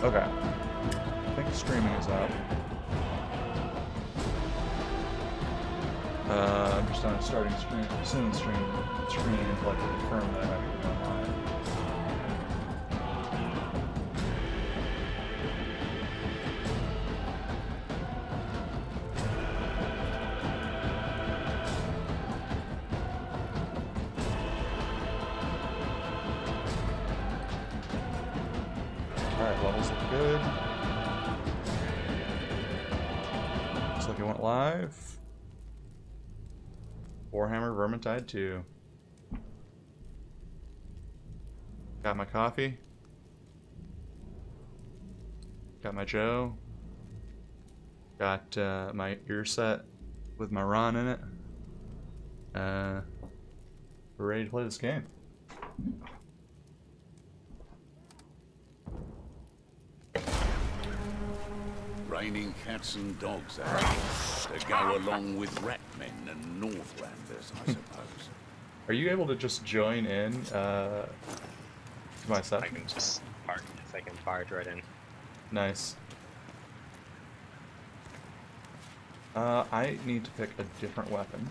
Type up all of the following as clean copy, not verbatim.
Okay. I think streaming is up. I'm just on starting stream soon. Streaming until I can confirm that I have to go online. Alright, levels look good. Looks like it went live. Warhammer Vermintide 2. Got my coffee. Got my Joe. Got my ear set with my Ron in it. We're ready to play this game. Raining cats and dogs out to go along with ratmen and Northlanders, I suppose. Are you able to just join in to my set? I can just barge. I can barge right in. Nice. I need to pick a different weapon.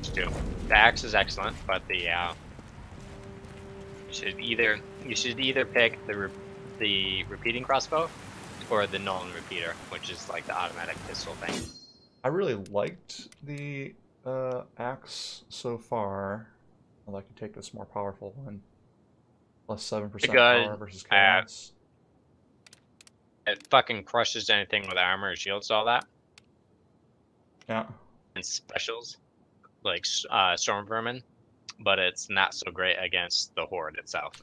Just do. The axe is excellent, but the you should either pick the repeating crossbow or the null and repeater, which is like the automatic pistol thing. I really liked the axe so far. I'd like to take this more powerful one. Plus 7% power versus chaos. It fucking crushes anything with armor, shields, all that. Yeah. And specials, like storm vermin, but it's not so great against the horde itself.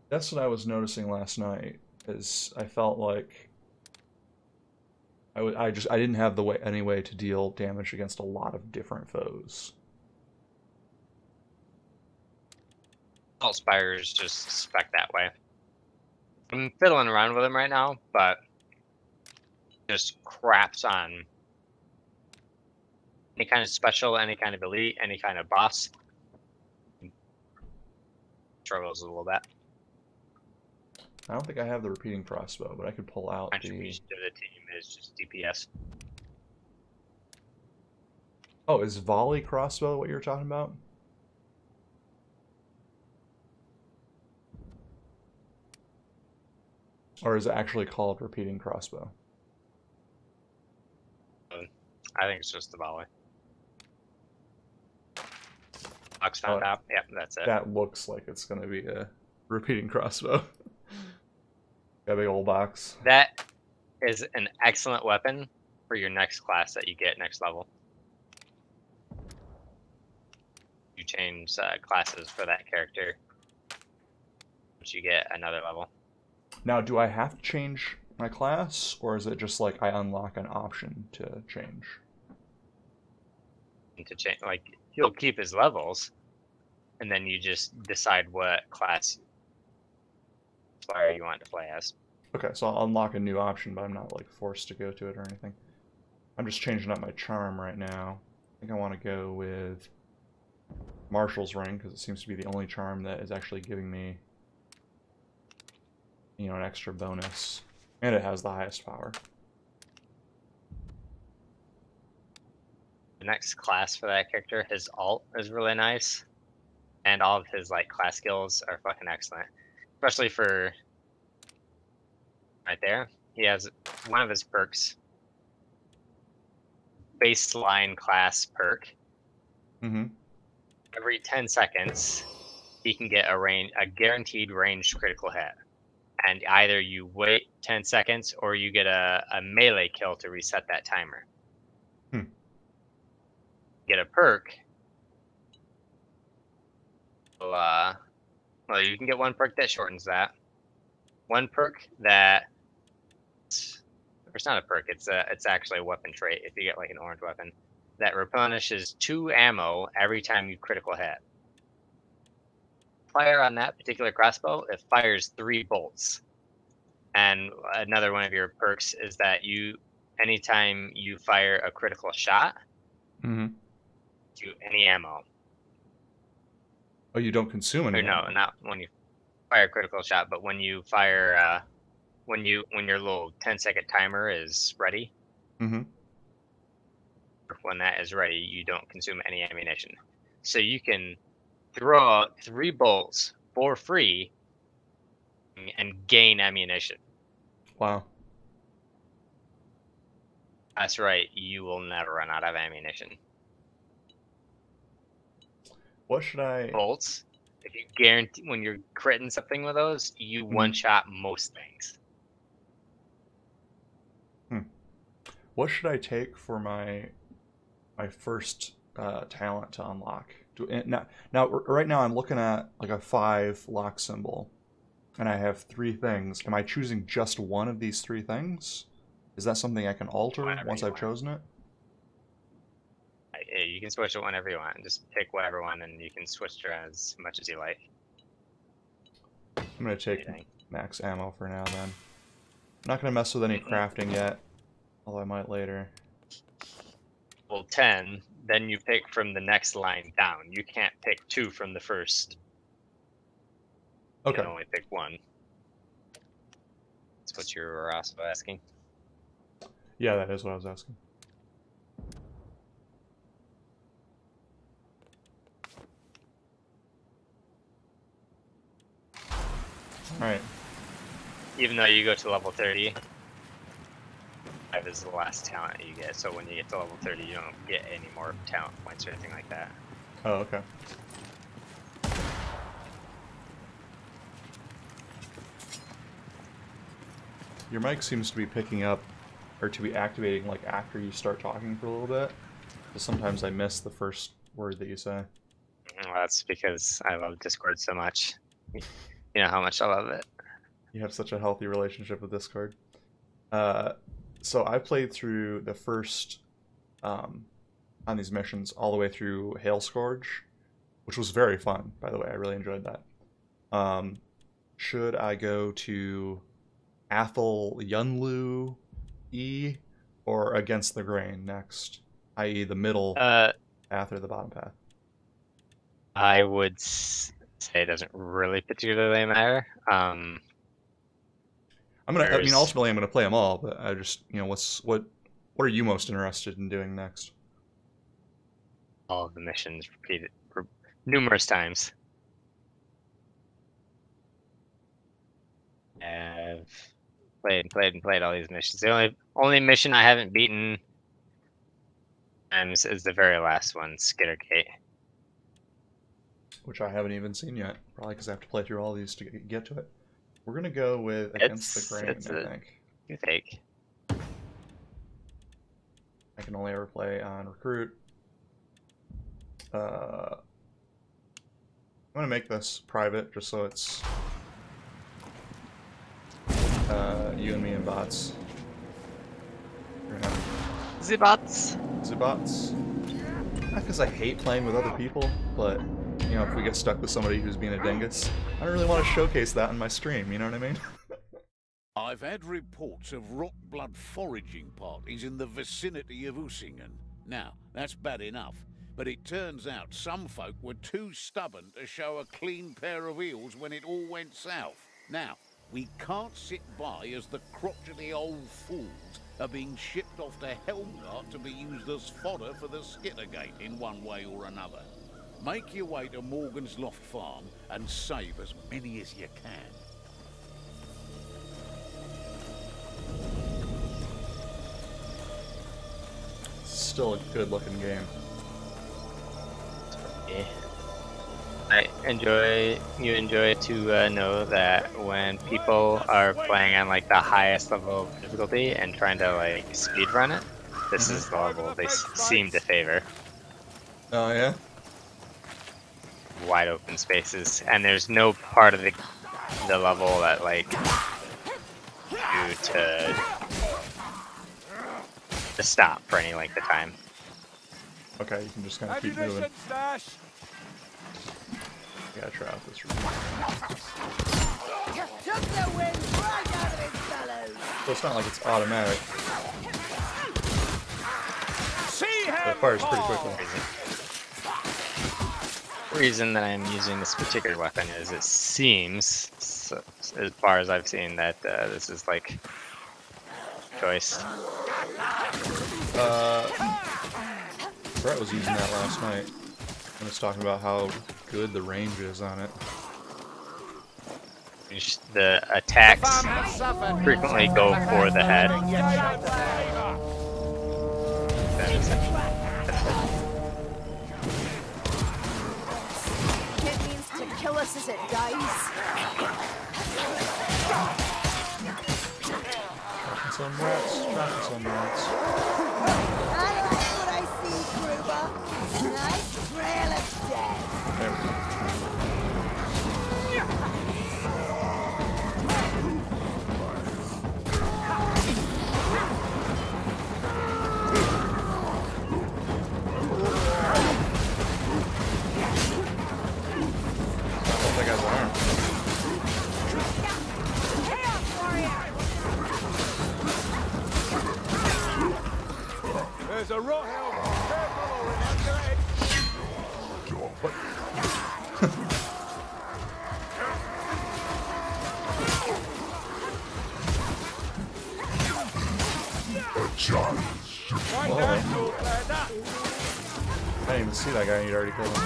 That's what I was noticing last night. Is I felt like I didn't have any way to deal damage against a lot of different foes. All spires just spec that way. I'm fiddling around with them right now, but just craps on any kind of special, any kind of elite, any kind of boss. Struggles a little bit. I don't think I have the repeating crossbow, but I could pull out Contribution to the team is just DPS. Oh, is volley crossbow what you were talking about? Or is it actually called repeating crossbow? I think it's just the volley. Box on top. Yep, that's it. That looks like it's going to be a repeating crossbow. Got a big old box. That is an excellent weapon for your next class that you get next level. You change classes for that character, but you get another level. Now, do I have to change my class, or is it just like I unlock an option to change? To change, like he'll keep his levels, and then you just decide what class player you want to play as. Okay, so I'll unlock a new option, but I'm not like forced to go to it or anything. I'm just changing up my charm right now. I think I want to go with Marshal's Ring because it seems to be the only charm that is actually giving me, you know, an extra bonus, and it has the highest power. The next class for that character, his alt is really nice, and all of his like class skills are fucking excellent, especially for right there. He has one of his perks, baseline class perk. Mm-hmm. Every 10 seconds, he can get a guaranteed ranged critical hit. And either you wait 10 seconds or you get a melee kill to reset that timer. Get a perk. Well, you can get one perk that shortens that. One perk that, or it's not a perk, it's actually a weapon trait if you get like an orange weapon, that replenishes 2 ammo every time you critical hit. Fire on that particular crossbow, it fires 3 bolts. And another one of your perks is that anytime you fire a critical shot, to any ammo. Oh, you don't consume any ammo? No, not when you fire a critical shot, but when you fire, when your little 10-second timer is ready, Mm-hmm. when that is ready, you don't consume any ammunition. So you can throw out 3 bolts for free and gain ammunition. Wow. That's right, you will never run out of ammunition. What should I... Bolts, if you guarantee, when you're critting something with those, you one-shot most things. What should I take for my first talent to unlock? Now, right now I'm looking at like a 5 lock symbol, and I have 3 things. Am I choosing just one of these 3 things? Is that something I can alter once I've chosen it? You can switch it whenever you want. Just pick whatever one, and you can switch it as much as you like. I'm going to take max ammo for now, then. I'm not going to mess with any crafting yet, although I might later. Well, 10, then you pick from the next line down. You can't pick 2 from the first. Okay. You can only pick 1. That's what you were also asking. Yeah, that is what I was asking. Alright. Even though you go to level 30, 5 is the last talent you get. So when you get to level 30, you don't get any more talent points or anything like that. Oh, okay. Your mic seems to be picking up, or to be activating, like, after you start talking for a little bit. So sometimes I miss the first word that you say. Well, that's because I love Discord so much. You know how much I love it. You have such a healthy relationship with Discord. So I played through the first, on these missions, all the way through Hail Scourge, which was very fun, by the way. I really enjoyed that. Should I go to Athel Yunlu E or Against the Grain next? I.e. the middle path or the bottom path? I would say it doesn't really particularly matter. Ultimately I'm gonna play them all, but I just, what are you most interested in doing next? All of the missions repeated numerous times. I've played all these missions. The only mission I haven't beaten is the very last one, Skittergate. Which I haven't even seen yet. Probably because I have to play through all these to get to it. We're gonna go with Against the Grain, I think. You think? I can only ever play on Recruit. I'm gonna make this private just so it's you and me and bots. The bots. The bots. Not because I hate playing with other people, but if we get stuck with somebody who's being a dingus, I don't really want to showcase that in my stream, you know what I mean? I've had reports of rock-blood foraging parties in the vicinity of Usingen. Now, that's bad enough, but it turns out some folk were too stubborn to show a clean pair of heels when it all went south. Now, we can't sit by as the crotchety old fools are being shipped off to Helmgart to be used as fodder for the Skittergate in one way or another. Make your way to Morgan's Loft Farm and save as many as you can. Still a good looking game. Yeah. You enjoy to know that when people are playing on like the highest level of difficulty and trying to like speedrun it, this is the level they seem to favor. Oh yeah? Wide open spaces, and there's no part of the level that like you to stop for any length of time. Okay, you can just kind of keep moving. I gotta try out this room. So it's not like it's automatic. But it fires pretty quickly. reason that I'm using this particular weapon is it seems, so, as far as I've seen, that this is like choice. Brett was using that last night. He was talking about how good the range is on it. The attacks frequently go for the head. It means to kill us as it dies. Tracking some rats, tracking some rats. I like what I see, Gruber. A nice trail of death. There we go. That guy's arm. There's a rot hell. Careful or it has your head. Right down, Zoolander. I didn't even see that guy, you'd already killed him.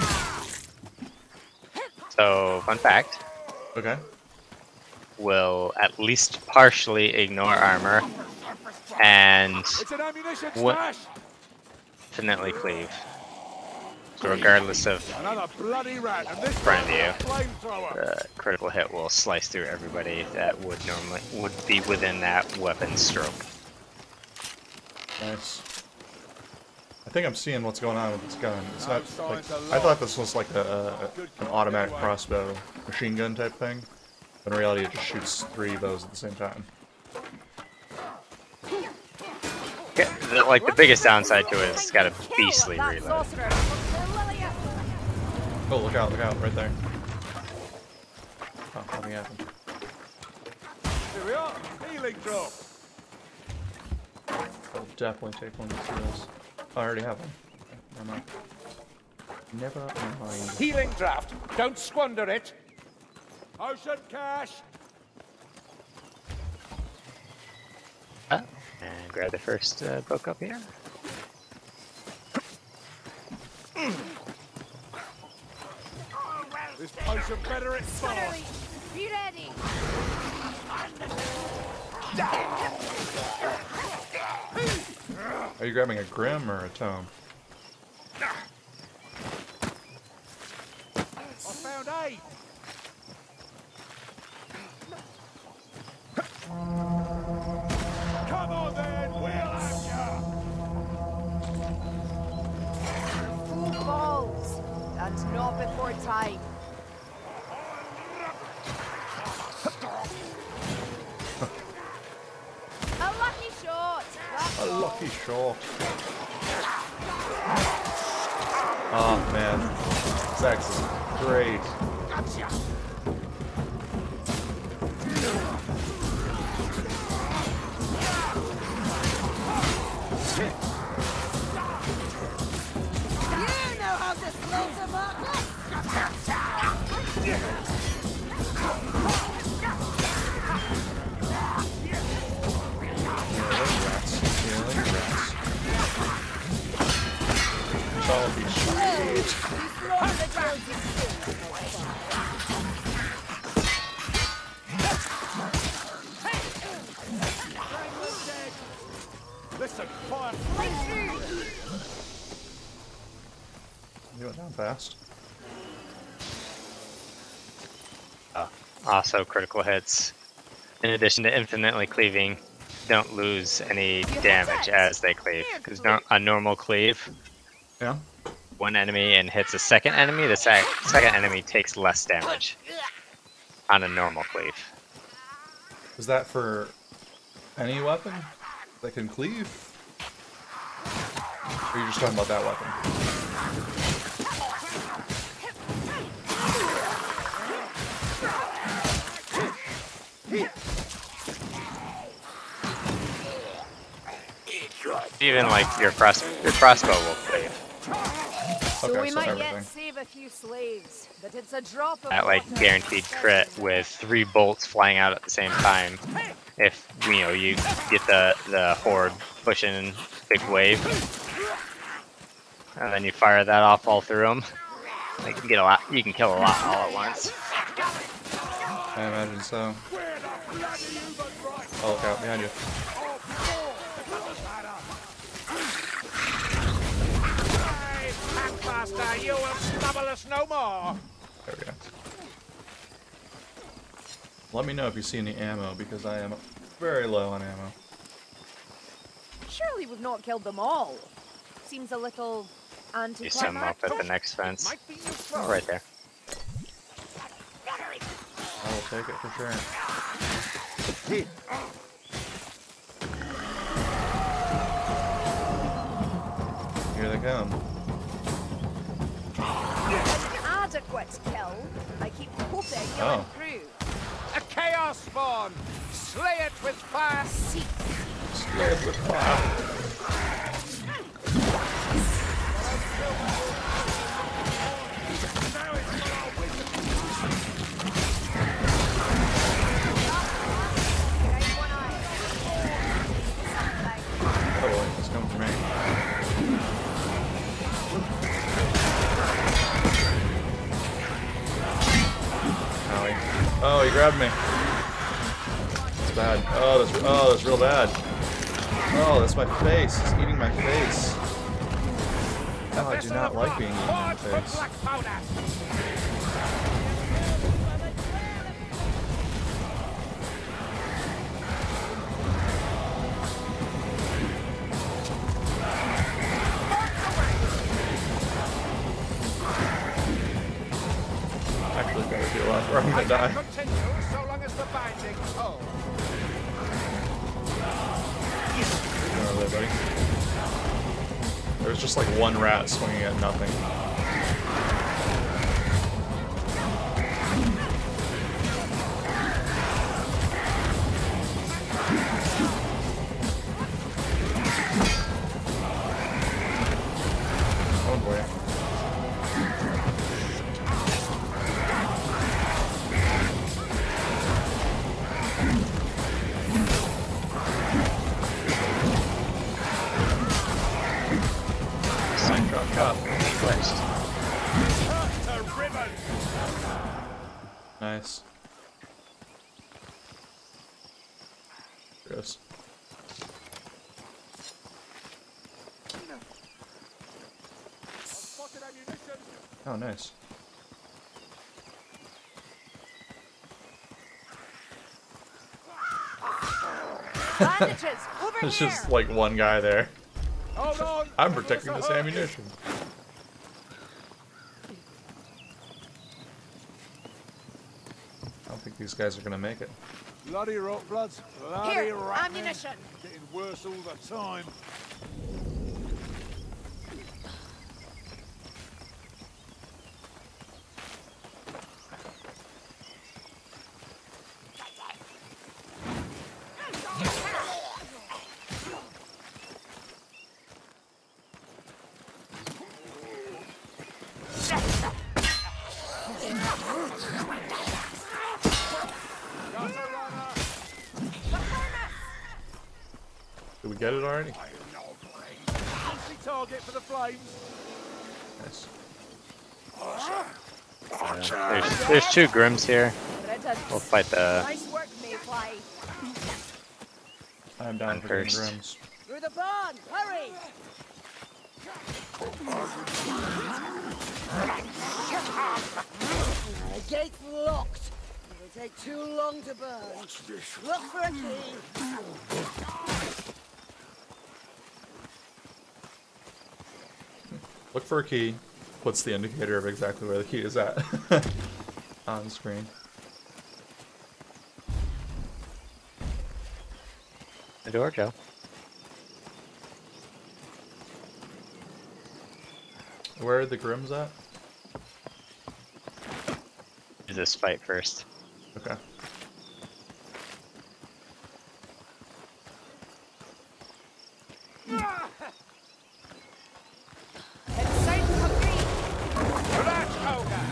So, fun fact, Okay. will at least partially ignore armor and It's an ammunition What- stash. infinitely cleave. So regardless of Another bloody rat, and this Front of one's you. a flamethrower. the critical hit will slice through everybody that would be within that weapon stroke. Nice. I think I'm seeing what's going on with this gun. It's No not like, signs of I thought life. this was like an automatic crossbow machine gun type thing. But in reality, it just shoots 3 bows at the same time. Yeah, the biggest downside to it is it's got a beastly reload. Oh, look out, right there. Oh, nothing happened. Here we are. Healing drop. I'll definitely take one of these. Oh, I already have one. Okay, never mind. Never mind. Healing draft. Don't squander it. Ocean cash. And grab the first book up here. This potion better expire. Be ready. Are you grabbing a Grim or a Tome? I found aid. Come on then, we'll have ya. Full balls. And not before time. A lucky shot. That's A all. lucky shot. Oh man, this axe is great. You know how to slow them up. Rats. Killing rats. All these sweet. Listen, fire. You went down fast. Also, critical hits, in addition to infinitely cleaving, don't lose any damage as they cleave. Because a normal cleave, Yeah. one enemy and hits a second enemy, the second enemy takes less damage on a normal cleave. Is that for any weapon that can cleave? Or are you just talking about that weapon? Even like your crossbow will cleave. So Okay, we so might everything. yet save a few slaves. but it's a drop of That like water. guaranteed crit with 3 bolts flying out at the same time. If you get the horde pushing big wave, and then you fire that off all through them, you can get a lot. You can kill a lot all at once. I imagine so. Oh, look out behind you. Packmaster, you will snubble us no more. There we go. Let me know if you see any ammo, because I am very low on ammo. Surely we've not killed them all. Seems a little You sum up anticlimactic. at the next fence. Might be useful. Oh, right there. I will take it for sure. Here they come. Adequate kill. I keep hoping you'll Oh. improve. A chaos spawn. Slay it with fire. Seek. Slave with fire. Oh boy, it's coming for me. Owie. Oh, he grabbed me. That's bad. Oh, that's real bad. Oh, that's my face. It's eating my face. Oh, I do not like being eaten in the face. Black powder. Actually, better do a lot, or I'm gonna die. Continue so long as the binding's whole. Get over there, buddy. There's just like one rat swinging at nothing. Oh boy. Chop. Nice. Gross. Oh, nice. Bandages, over There's here. just like one guy there. Hold on. I'm protecting this ammunition. I don't think these guys are gonna make it. Bloody rot bloods. Bloody Here, rat ammunition. Getting worse all the time. Did we get it already? Easy target for the flames. Nice. There's 2 Grims here. Written. We'll fight the. Nice work, Mayfly. I'm down I'm for getting first. Grims. Through the barn, hurry! The gate's locked. It'll take too long to burn. What's this? Look for a key. Look for a key. Puts the indicator of exactly where the key is at on the screen. The door, Joe. Where are the Grims at? Do this fight first. Okay. It's safe to be. That ogre.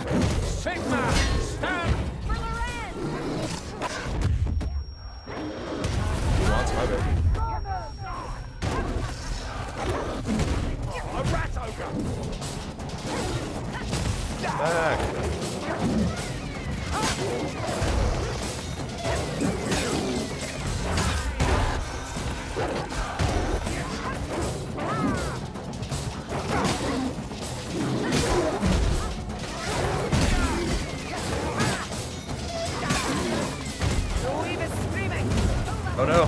Oh no.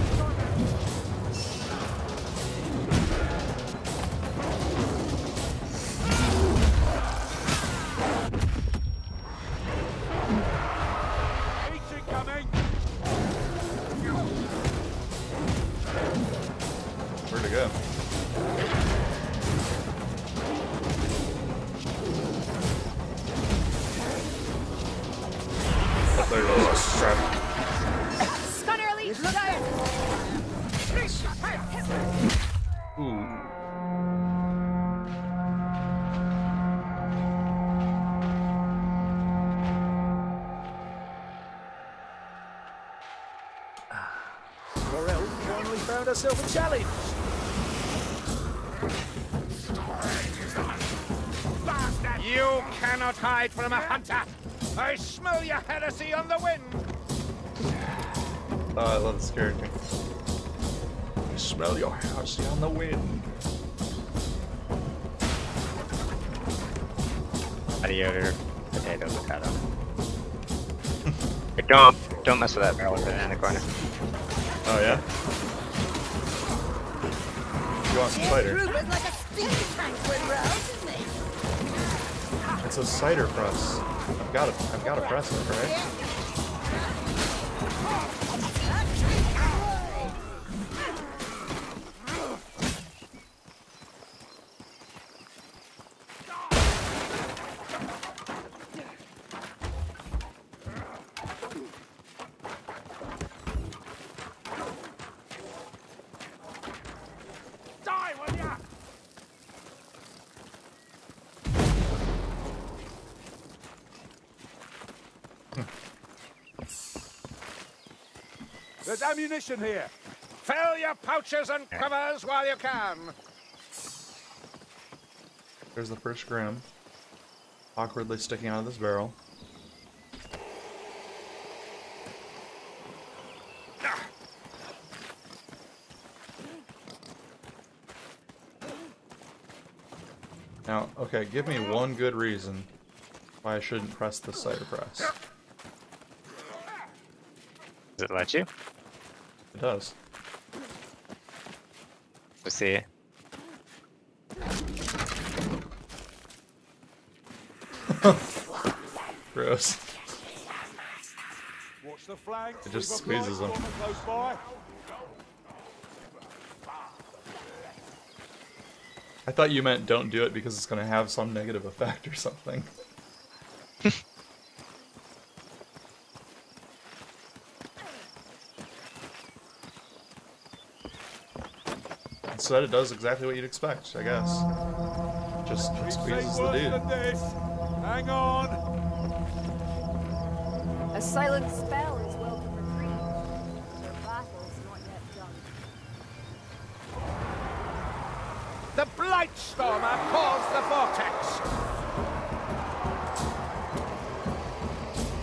Where'd it go? Oh, there it is. Crap. Stunner leech down. Ooh. Morel finally found herself a challenge. You cannot hide from a hunter. I smell your heresy on the wind. Oh, I love this character. I smell your house on the wind. Adios, potato, potato. But don't mess with that barrel with it in the corner. Oh yeah? You want some cider? Ruben's like a steam tank with rows, isn't he? It's a cider press. I've got to press it, right? Die, will ya? There's ammunition here. Fill your pouches and quivers while you can. There's the first Grim. Awkwardly sticking out of this barrel. Now, okay, give me one good reason why I shouldn't press the cider press. Does it let you? It does. Let's see. Gross. Watch the flank. It just squeezes them. Close by. I thought you meant don't do it because it's going to have some negative effect or something. Instead, it does exactly what you'd expect, I guess. Just squeezes the dude. Hang on. A silent spell is welcome reprieve. Their battle's not yet done. The Blightstormer caused the vortex.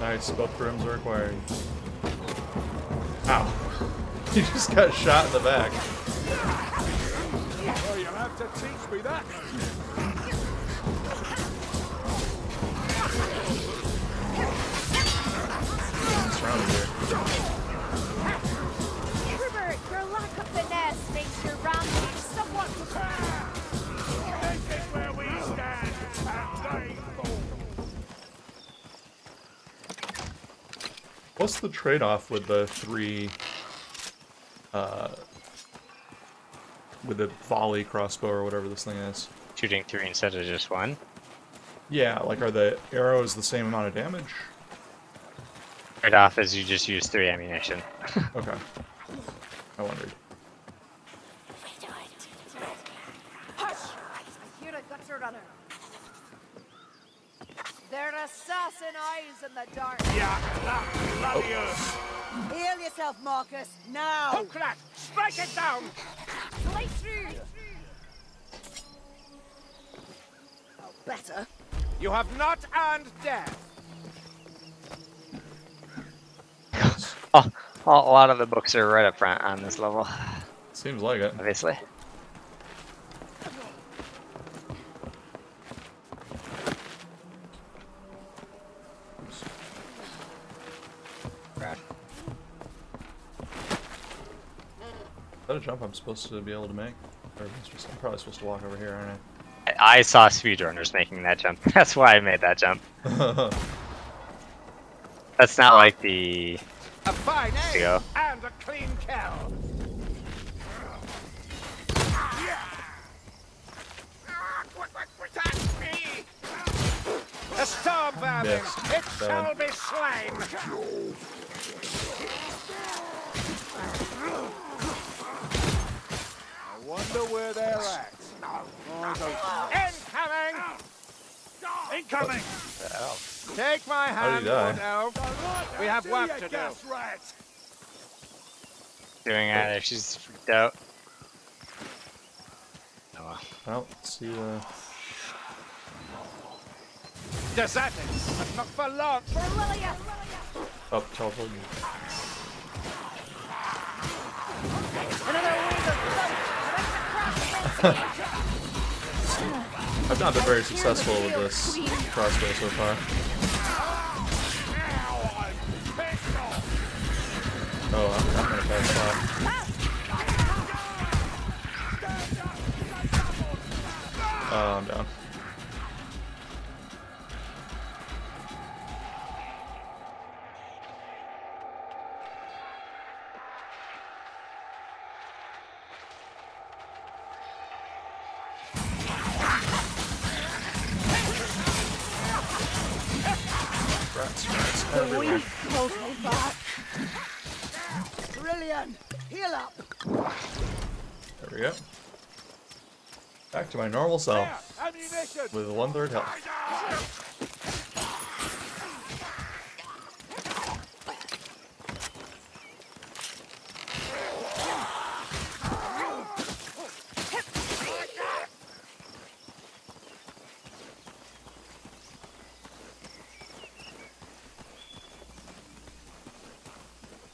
Nice, both brims are required. Ow. You just got shot in the back. Oh, you'll have to teach me that. Surrounded here. Rupert, your lack of finesse makes your rampage somewhat This is where we stand, and they fall. What's the trade-off with the three, with the volley crossbow or whatever this thing is? Shooting 3 instead of just 1. Yeah, like are the arrows the same amount of damage? Right off as you just use 3 ammunition. Okay. I wondered. Hush! I hear a gutter runner. They're assassin eyes in the dark. Yeah, that bloody earth. Heal yourself, Marcus, now! Hook that! Strike it down! Slice through! Oh, better. You have not earned death. Oh, a lot of the books are right up front on this level, Seems like it. obviously. that a jump I'm supposed to be able to make? Or I'm probably supposed to walk over here, aren't I saw speedrunners making that jump. That's why I made that jump. I? That's not like the... A fine To go. and a clean cow. A storm vermin. Missed. It shall Bad. be slain. I wonder where they're at. Incoming! Incoming! Take my How hand, did he die? Wood Elf. We have work to do. Doing either. She's freaked out. Oh well. I don't see the... Deserted, but not for long. Oh, teleport. I've not been very successful with this crossbow so far. Oh, I'm in a bad spot. Oh, I'm down. Rats everywhere. Hold me back. Brilliant. Heal up. There we go. Back to my normal self. Ammunition. With 1/3 health.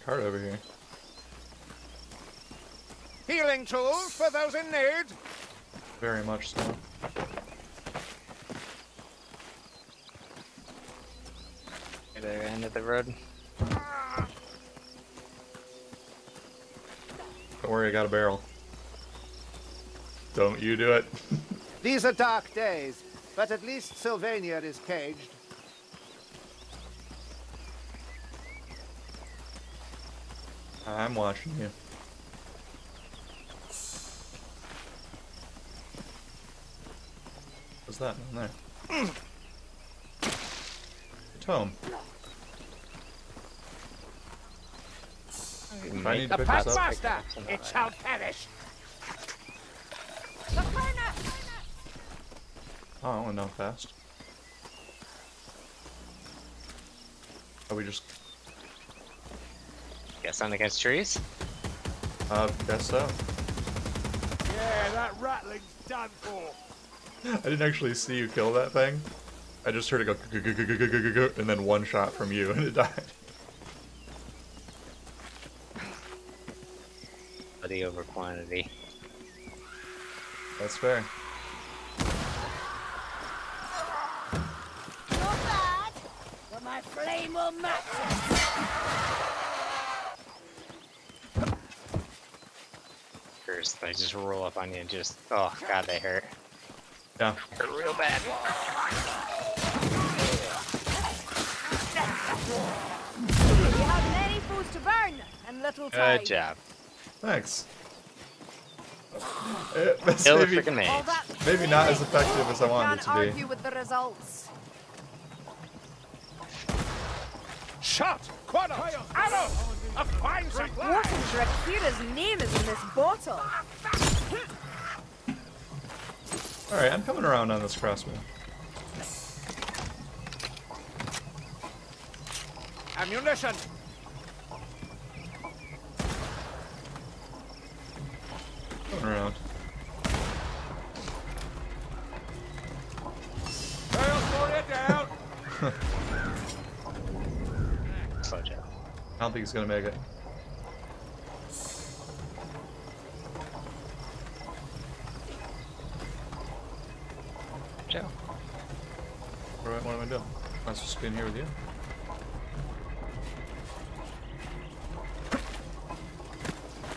Card over here. Healing tools for those in need. Very much so. At the end of the road. Don't worry, I got a barrel. Don't you do it. These are dark days, but at least Sylvania is caged. I'm watching you. What's that down there? Tome. If I need to The pick this up, Pathmaster, it shall perish. oh, I went down fast. Are we just... Guess I'm against trees? Guess so. Yeah, that rattling's done for. I didn't actually see you kill that thing. I just heard it go and then one shot from you and it died. Quality over quantity. That's fair. Not bad, but my flame will match it. They just roll up on you and just, oh god, they hurt. Yeah. Hurt real bad. You have many foods to burn and little time. Good job. Thanks. It's Kill the maybe, freaking All mage. that maybe not as effective as I wanted it can't to be. argue with the results. Shot! Quaddle! Arrow! A fine supply! Warhammer Drakira's name is in this bottle. Alright, I'm coming around on this crossbow. Ammunition! Coming around. I'll slow it down! Slow Joe. I don't think he's gonna make it. Joe. What am I doing? Am I supposed to be in here with you?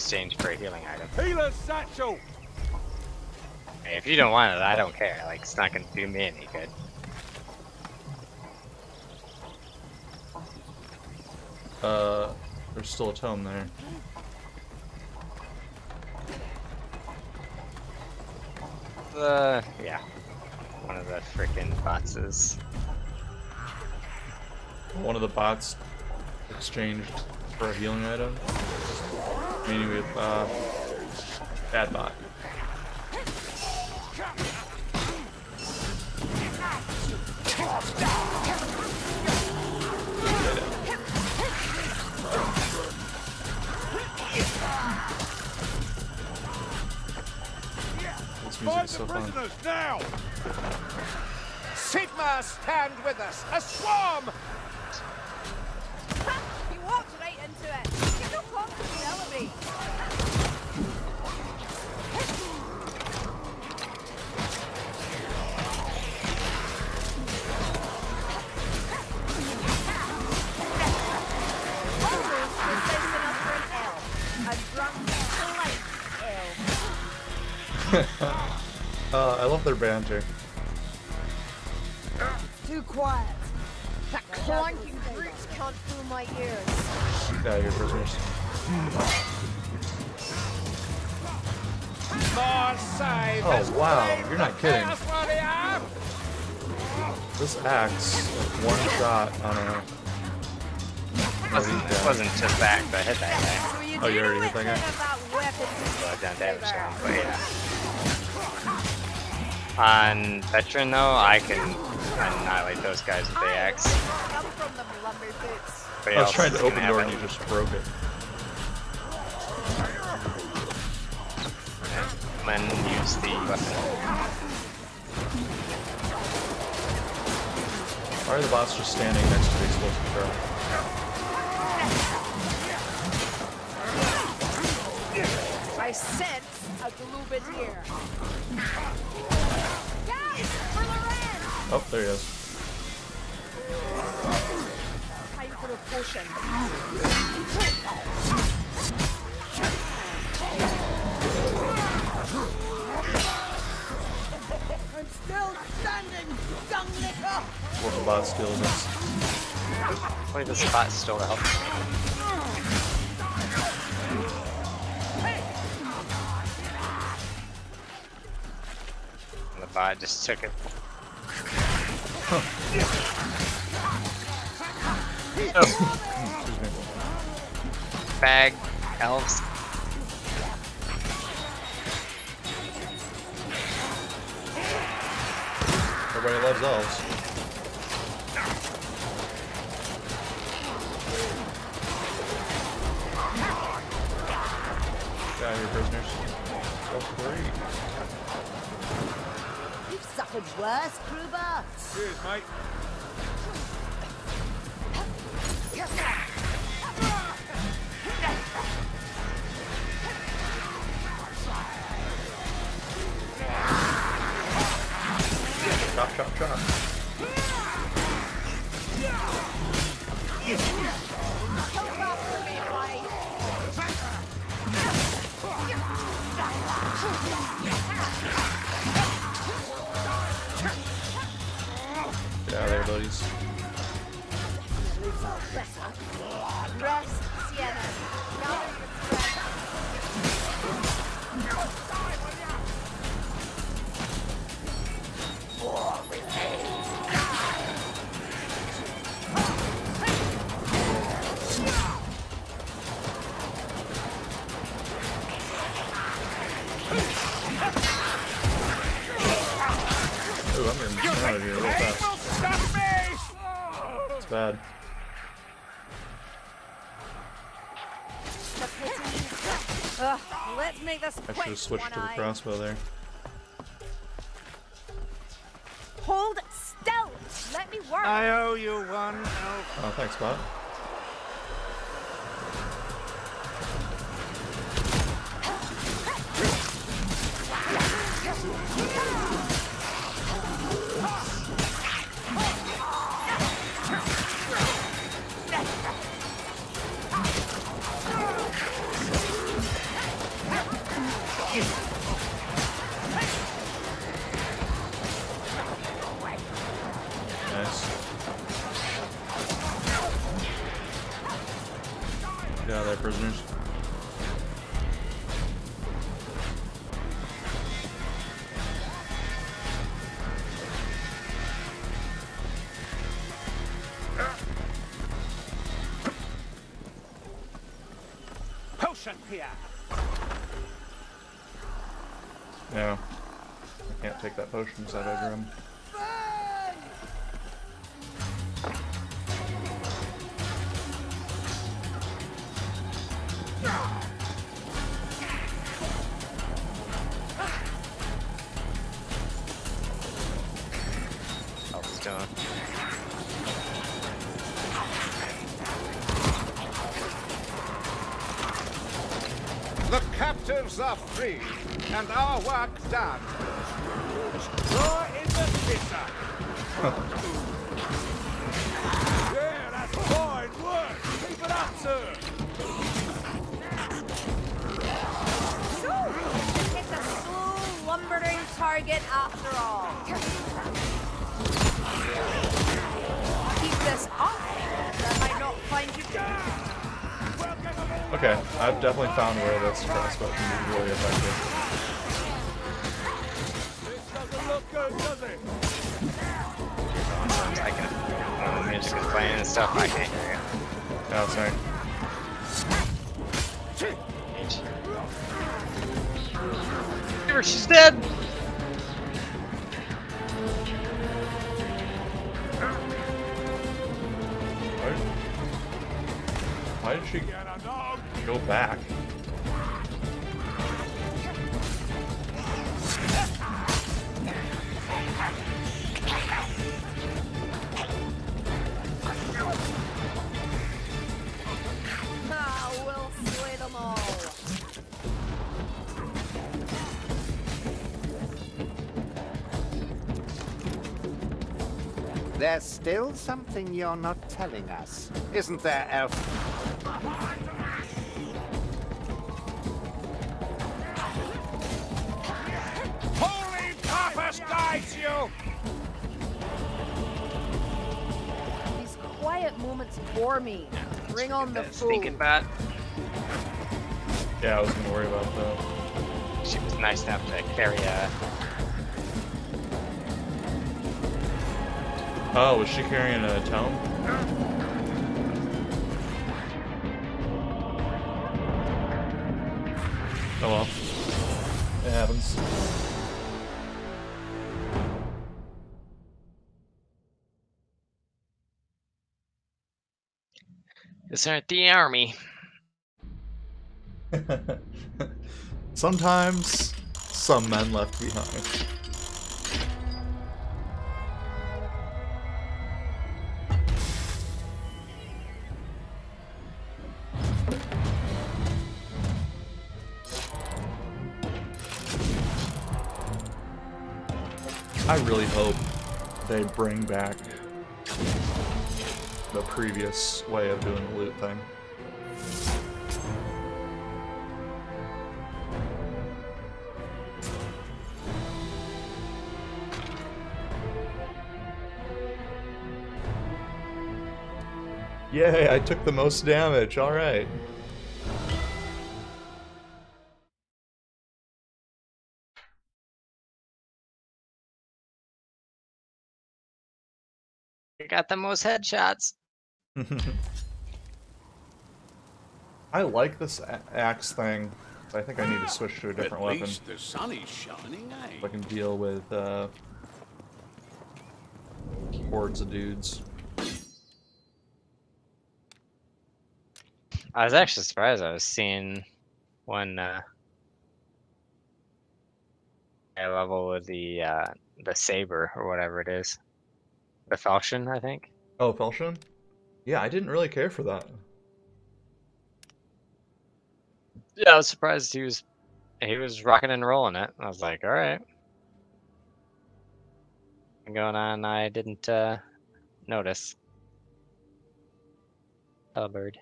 exchange for a healing item. Healer's satchel! If you don't want it, I don't care. Like, it's not gonna do me any good. There's still a tome there. Yeah. One of the freaking botses. One of the bots exchanged for a healing item. Meaning we have, bad bot. This music is so fun. Now! Sigma, stand with us! A swarm! You walked right into it. You don't want to celebrate. I love their banter. Too quiet. That clanking brutes can't fool my ears. Yeah, you're prisoners. Oh wow, you're not kidding. This axe, like, one shot on a... It wasn't just that, but I hit that guy. Oh, you already hit that guy? So I've done damage to him, but yeah. On veteran though, I can annihilate those guys with the axe. I was trying to open the door and you just broke it. Then use the weapon. Why are the bots just standing next to the explosive barrel? I sense a Gloobadeer. Oh, there he is. Time for a potion. I'm still standing, dung licker! What the bot skill is. What if the spot still to help? And the bot just took it. Oh. Excuse me. Bag elves. Everybody loves elves. Get out of here, prisoners. So great. You've suffered worse, Kruber. Cheers, mate. Chop, chop, chop. Get out of there, buddies. Rest, Sienna. Gather your strength. Ooh, I'm getting out of here real fast. It's bad. Ugh, let's make this I quick. should have switched to the One-Eye. crossbow there. Hold still. Let me work. I owe you one. Oh, thanks, bot. Get out of there, prisoners. Potion here. No. I can't take that potion inside our drum. The captives are free, and our work done. Draw in the pizza. Yeah, that's fine work. Keep it up, sir. So, it's a slow, lumbering target after all. Keep this up. That might not find you dead. Okay, I've definitely found where this crossbow can be really effective. This doesn't look good, does it? Sometimes I can. When the music is playing and stuff, I can't hear you. Oh, sorry. She's dead! Why did she go back? Ah, we'll slay them all. There's still something you're not telling us, isn't there, Elf? Holy purpose guides you! These quiet moments bore me. Bring on the food. Stinking bat. Yeah, I was gonna worry about that. She was nice enough to carry a. Oh, was she carrying a tome? Oh well. It happens. This aren't the army. Sometimes, some men left behind. I really hope they bring back the previous way of doing the loot thing. Yay, I took the most damage, alright. You got the most headshots. I like this axe thing. I think I need to switch to a different At weapon. least the sun is shining, eh? So I can deal with hordes of dudes. I was actually surprised I was seeing one high level with the saber or whatever it is. The falchion, I think. Oh, Falchion? Yeah, I didn't really care for that. Yeah, I was surprised he was rocking and rolling it. I was like, all right. Going on, I didn't notice. Oh, bird.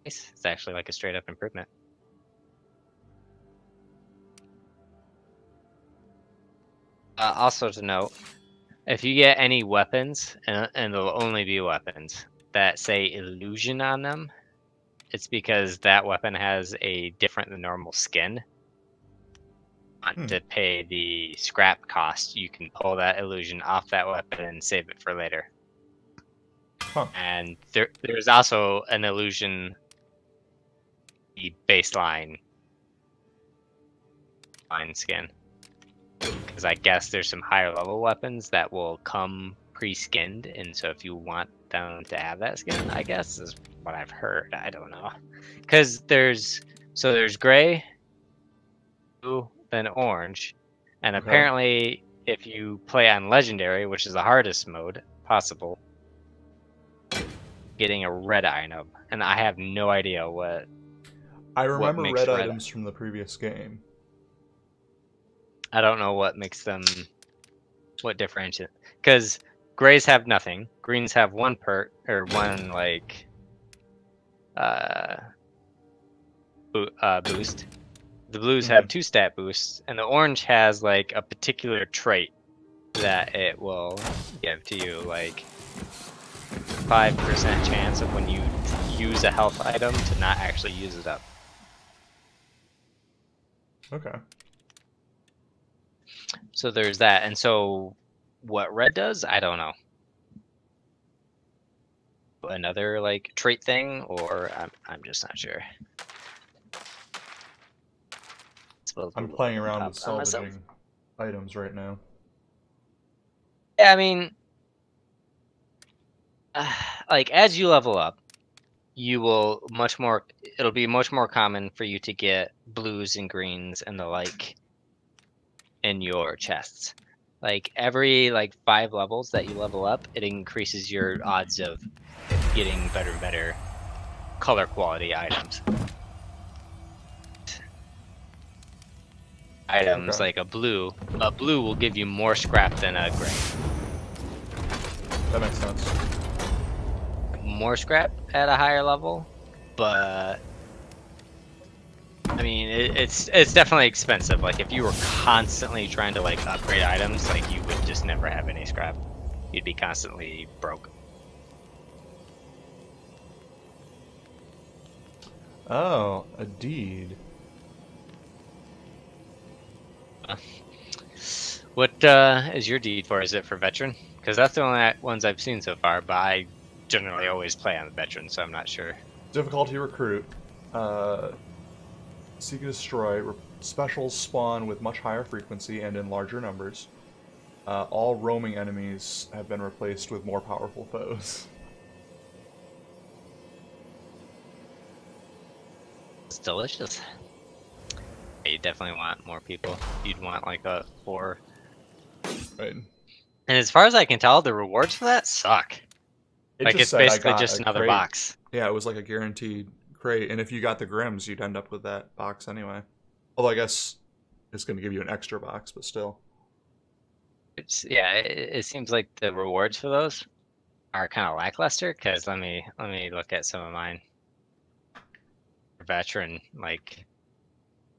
Nice. It's actually like a straight up improvement. Also to note, if you get any weapons, and they'll only be weapons, that say illusion on them, it's because that weapon has a different than normal skin. To pay the scrap cost, you can pull that illusion off that weapon and save it for later. Huh. And there's also an illusion, the baseline skin. Because I guess there's some higher level weapons that will come pre-skinned, and so if you want them to have that skin, I guess is what I've heard. I don't know. Because there's gray, blue, then orange, and Okay. apparently if you play on legendary, which is the hardest mode possible, getting a red item, and I have no idea what I remember makes red red items from the previous game. I don't know what makes them, what differentiates, because grays have nothing, greens have one perk or one like boost. The blues have 2 stat boosts, and the orange has like a particular trait that it will give to you, like 5% chance of when you use a health item to not actually use it up. Okay. So there's that, and so what red does, I don't know. Another like trait thing, or I'm just not sure. I'm playing around with salvaging items right now. Yeah, I mean, like as you level up, you will it'll be much more common for you to get blues and greens and the like in your chests. Like every 5 levels that you level up, it increases your odds of getting better and better color quality items. Items Okay. like a blue will give you more scrap than a gray. That makes sense. More scrap at a higher level, but I mean it's definitely expensive. Like if you were constantly trying to like upgrade items, like you would just never have any scrap. You'd be constantly broke. Oh, a deed. What is your deed for? Is it for veteran? Because that's the only ones I've seen so far, but I generally always play on the veteran, so I'm not sure. Difficulty recruit. Seek and destroy. Specials spawn with much higher frequency and in larger numbers. All roaming enemies have been replaced with more powerful foes. It's delicious. Yeah, you definitely want more people. You'd want like a 4. Right. And as far as I can tell, the rewards for that suck. It Like just it's said I basically got just a another crate. box. Yeah, it was like a guaranteed crate, and if you got the Grims, you'd end up with that box anyway. Although I guess it's going to give you an extra box, but still. It seems like the rewards for those are kind of lackluster. Because let me look at some of mine. Veteran, like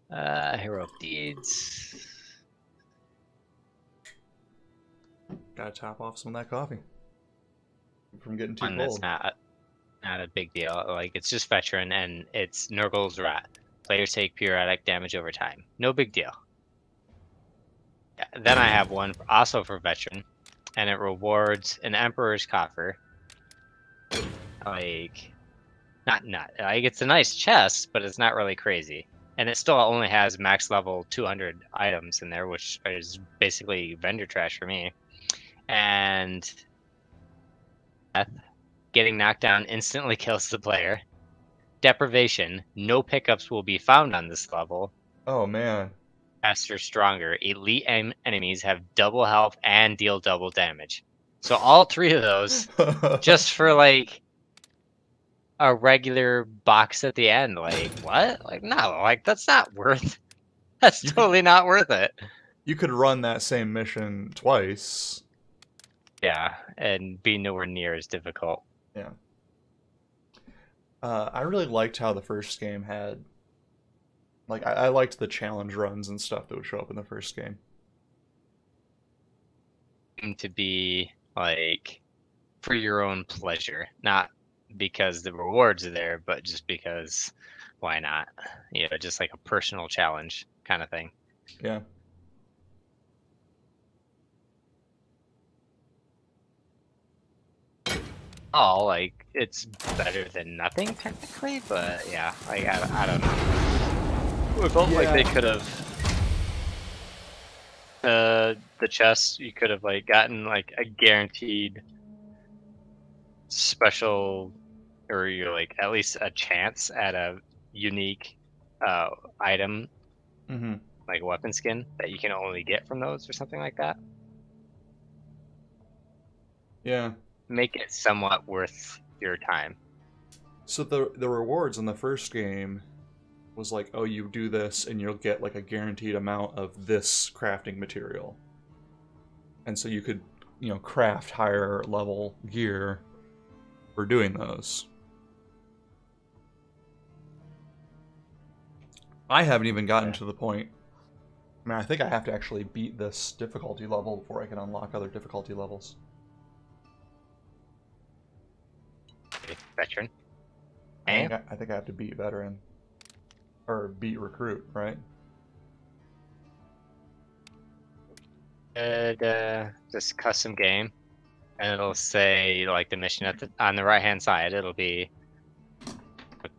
heroic deeds. Gotta top off some of that coffee from getting too One cold. that's not a big deal. Like it's just veteran, and it's Nurgle's Rat. Players take periodic damage over time. No big deal. Yeah, then I have one also for veteran, and it rewards an Emperor's Coffer. Like, not like it's a nice chest, but it's not really crazy. And it still only has max level 200 items in there, which is basically vendor trash for me. And getting knocked down instantly kills the player. Deprivation, no pickups will be found on this level. Oh man. Faster, stronger. Elite enemies have double health and deal double damage. So all 3 of those, just for like a regular box at the end. Like, what? Like, no, like that's not worth. That's totally not worth it. You could run that same mission twice. Yeah, and be nowhere near as difficult. Yeah. I really liked how the first game had... Like, I liked the challenge runs and stuff that would show up in the first game. To be, like, for your own pleasure. Not because the rewards are there, but just because why not? You know, just like a personal challenge kind of thing. Yeah. Oh, like it's better than nothing technically, but yeah, like I don't know. It felt like they could have the chest. You could have like gotten like a guaranteed special, or you're like at least a chance at a unique item, Mm-hmm. like weapon skin that you can only get from those or something like that. Yeah. Make it somewhat worth your time. So the rewards in the first game was like, oh, you do this and you'll get like a guaranteed amount of this crafting material. And so you could, you know, craft higher level gear for doing those. I haven't even gotten to the point. I mean, I think I have to actually beat this difficulty level before I can unlock other difficulty levels. Veteran. I think I have to beat veteran. Or beat recruit, right? Just custom game, and it'll say like the mission at on the right hand side. It'll be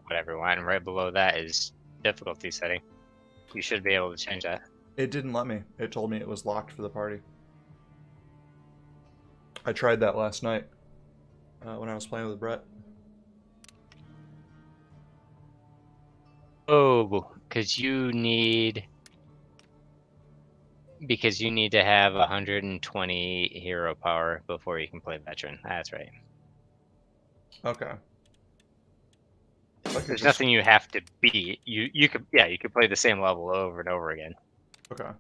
whatever one, and right below that is difficulty setting. You should be able to change that. It didn't let me. It told me it was locked for the party. I tried that last night when I was playing with Brett. Oh, because you need to have 120 hero power before you can play veteran. That's right. Okay. There's nothing you have to beat. You could play the same level over and over again. Okay.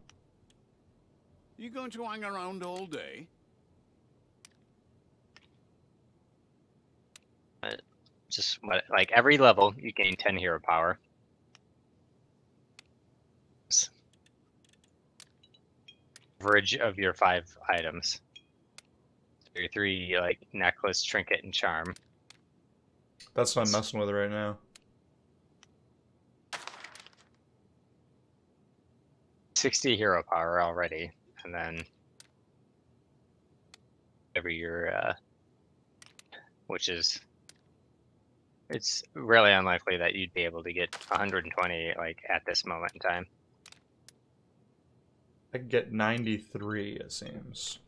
You going to hang around all day? Just like every level, you gain 10 hero power. Average of your 5 items. So your 3 like necklace, trinket, and charm. That's what I'm messing with right now. 60 hero power already, and then every year, which is, it's really unlikely that you'd be able to get 120 like at this moment in time. I could get 93, it seems.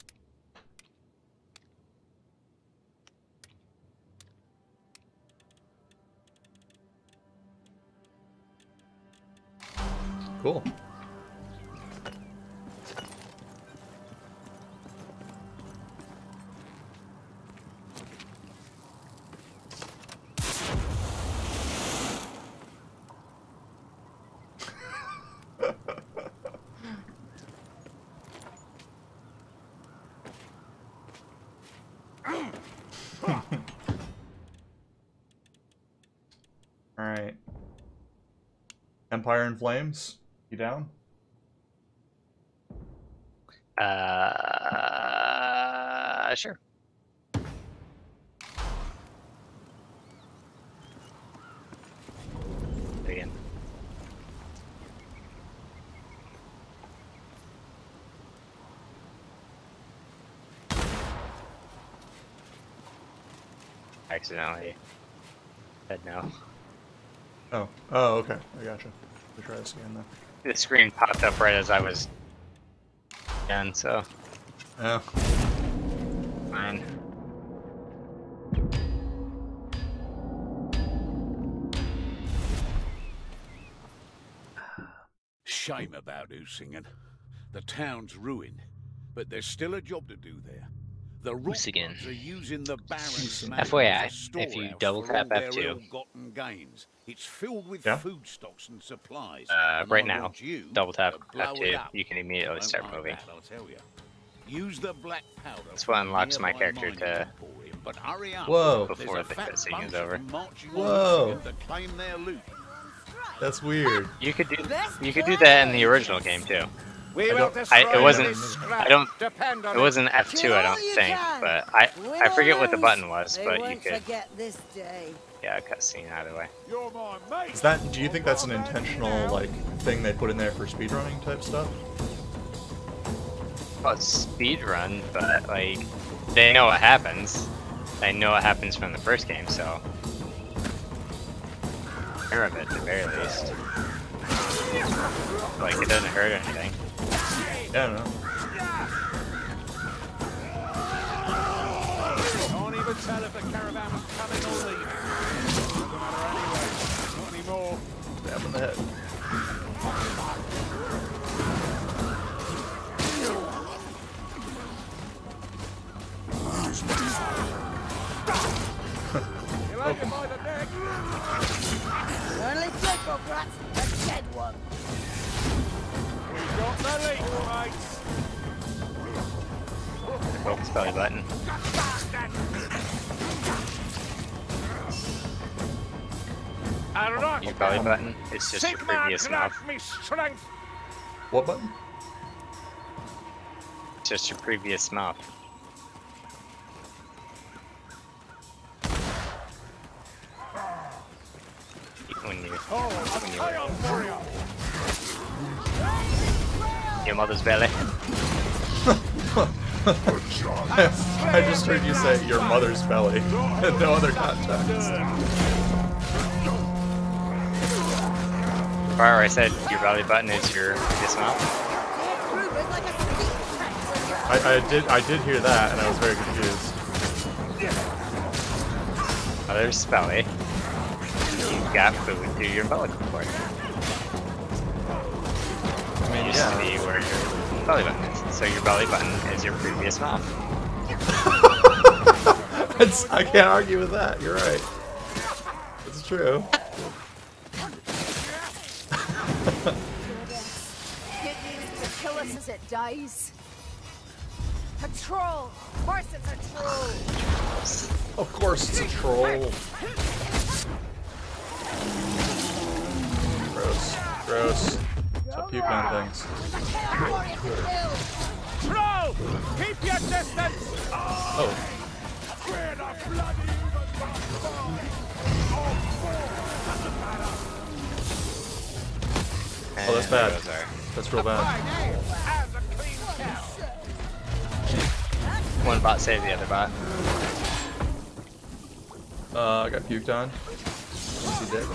Cool. Alright. Empire in Flames? You down? Sure. Again. Accidentally said no. Oh. Oh, okay. I gotcha. We'll try this again then. The screen popped up right as I was done, so. Oh. Fine. Shame about Usingen. The town's ruined, but there's still a job to do there. The Rockbloods are using the Baron's manor FYI, as a storehouse if you double for all tap their F2. ill-gotten gains. It's filled with Yeah. food stocks and supplies. Right and I now, want you double tap to blow it F2, up. you can immediately Don't start like moving. that, I'll tell you. Use the black powder. That's what unlocks my nearby character mining to- emporium, but hurry up. Whoa. There's Before a the fat cutscene bunch is of over. them marching on Whoa. Usingen to claim their loot. That's weird. You could do that in the original game too. We I will don't- destroy it wasn't- this scrap. I don't- Depend on It wasn't F2, I don't think, but I forget what the button was, They but you won't could, forget this day. yeah, cutscene either way. You're my mate. Is that? Do you think that's an intentional like thing they put in there for speedrunning type stuff? Well, it's speed run, but like they know what happens. They know what happens from the first game, so aware of it at the very least. Like it doesn't hurt anything. Yeah, I don't know. Can't even tell if the caravan was coming or leaving. Doesn't matter anyway. Not anymore. Stab him in the head. You like him by the neck. Only Jacob rat, the dead one. We've got the leak, mates. Focus belly button. Your belly button is just your previous mouth. Me strength. What button? Just your previous mouth. When you your mother's belly. I just heard you say your mother's belly. No other context. Or I said your belly button is your previous mouth. I did hear that, and I was very confused. Mother's belly. You've got food through your umbilical cord. I mean, It used to be where your belly button is. So your belly button is your previous mouth. I can't argue with that. You're right. It's true. It needs to kill us as it dies. A troll! Of course it's a troll! Of course, it's a troll. Gross. Gross. Stop puking on things. Troll! Keep your distance! Oh. Where the bloody Oh, that's bad. Those are- That's real bad. and a clean cow. One bot saved the other bot. I got puked on. Easy dick.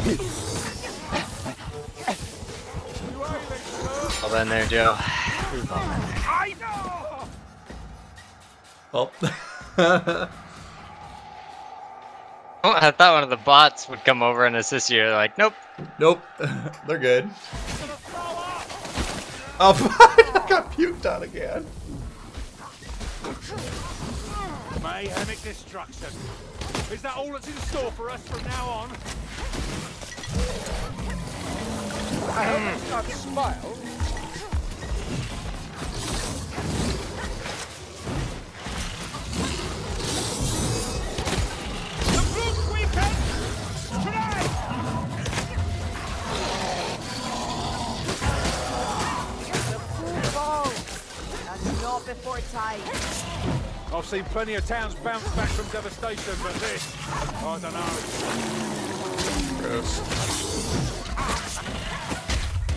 Well then there, Joe. I know! Well. Oh, I thought one of the bots would come over and assist you. They're like, nope. Nope. They're good. Oh, I got puked on again. Mayhemic destruction. Is that all that's in store for us from now on? I hope it's not spoiled. The Brook Weekend! Tonight! The full ball, and not before time. I've seen plenty of towns bounce back from devastation, but this, I don't know. Gross.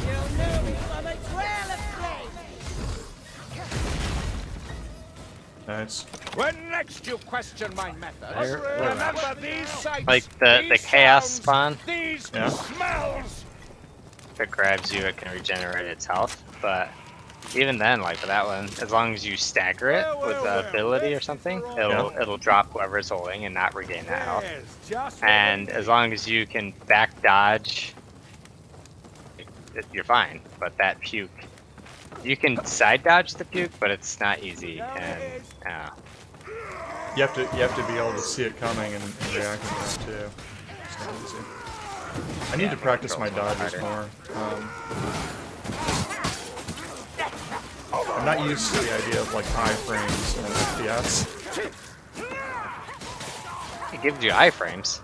You'll know me by the trail of flame. Nice. When next you question my methods, Where- remember these sights, Like the these chaos sounds, spawn? these Yeah. smells. If it grabs you, it can regenerate its health. But even then, like for that one, as long as you stagger it with the ability or something, it'll drop whoever's holding and not regain that health. Yes, just what And we as need. long as you can back dodge, you're fine. But that puke, you can side dodge the puke, but it's not easy. And You have to be able to see it coming and react to it too. It's not easy. I need to practice my dodges more. I'm not used to the idea of like high frames in FPS. it gives you iframes.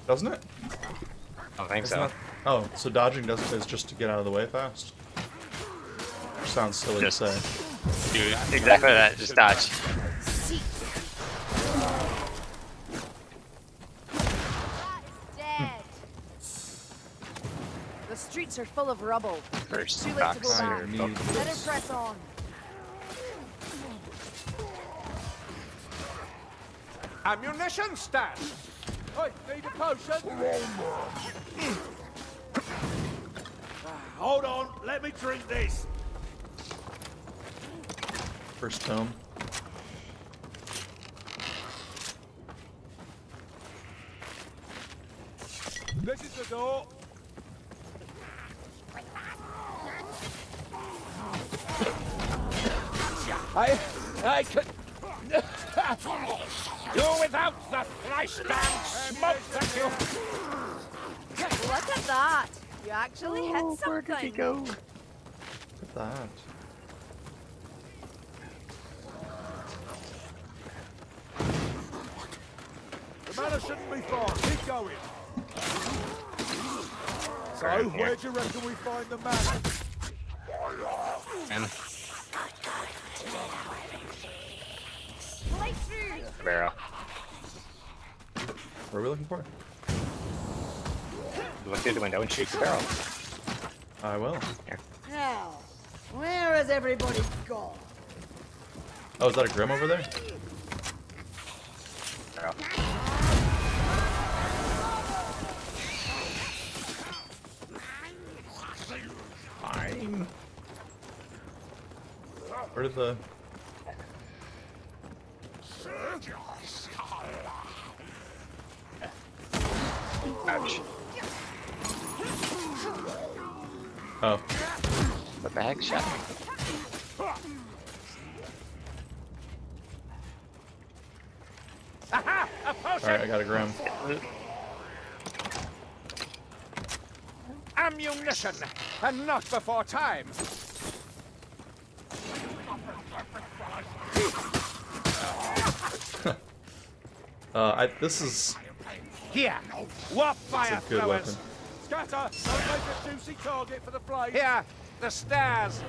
Doesn't it? I don't think It's so. not- Oh, so dodging is just to get out of the way fast. sounds silly to say. Dude, exactly that. Just dodge. Seek. That is dead. The streets are full of rubble. First, Too late to go box. back. Need Better this. press on. Ammunition stash. I need a potion. Hold on, let me drink this. First tome. This is the door. I could do without the thrice damned smoke that you. Look at that. You actually hit something. Where did he go? Look at that. The manor shouldn't be far. Keep going. So, where do you reckon we find the manor? And Play through. barrel. What are we looking for? Look through the window and shoot the barrel. I will. Now, where has everybody gone? Oh, is that a Grim over there? Barrel. Fine. Where did the... Ouch. Oh. What the heck? Shot. Aha! A potion! Alright, I got a Grim. Ammunition! And not before time! This is... Here! Warp fire It's a good throwers! weapon. Scatter! Don't make a juicy target for the blade! Here! The stairs!